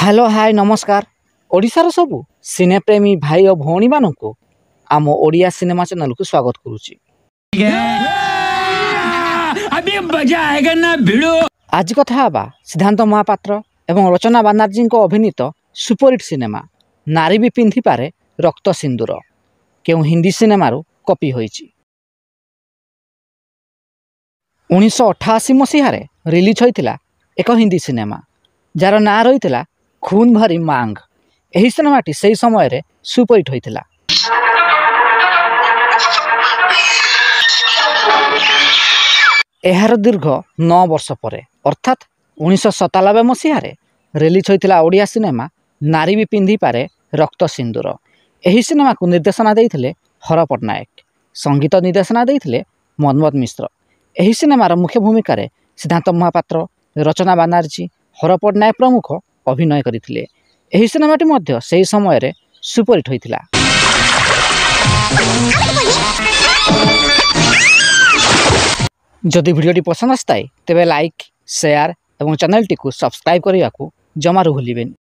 Hello hi नमस्कार ओडिशार सबु सिनेप्रेमी भाई और भौणी मानू आम ओडिया सिनेमा चैनल को स्वागत करुच्ची। अभी मजा आएगा ना भिड़ो। आज कथा हवा सिद्धांत महापात्र एवं रचना बानार्जी अभिनीत सुपरहिट सिनेमा नारी भी पिंधि पारे रक्त सिंदूर केउ हिंदी सिनेमारू कॉपी होईची। 1988 मसीह रिलीज होइतिला एक हिंदी सिनेमा जार ना रही खून भरी मांग। एही सिनेमाटी से समय रे सुपरहिट होइतिला। एहार दीर्घ 9 वर्ष पर अर्थात 1997 मसीह रिलीज होइतिला ओडिया सिनेमा नारी भी पिंधि पारे रक्त सिंदूर। एही सिनेमा को निर्देशना देइथिले हर पट्टनायक, संगीत निर्देशना देइथिले मनमोहन मिश्र। एही सिनेमार मुख्य भूमिका रे सिद्धांत महापात्र, रचना बानार्जी, हर पट्टनायक प्रमुख अभिनय करथिले। एही सिनेमाटी मध्य सेही समय रे सुपरहिट होइतिला। जदि भिडियोटी पसंद आए तेबे लाइक, शेयर और चैनल टी को सब्सक्राइब करने को जमारू भूलिबेनि।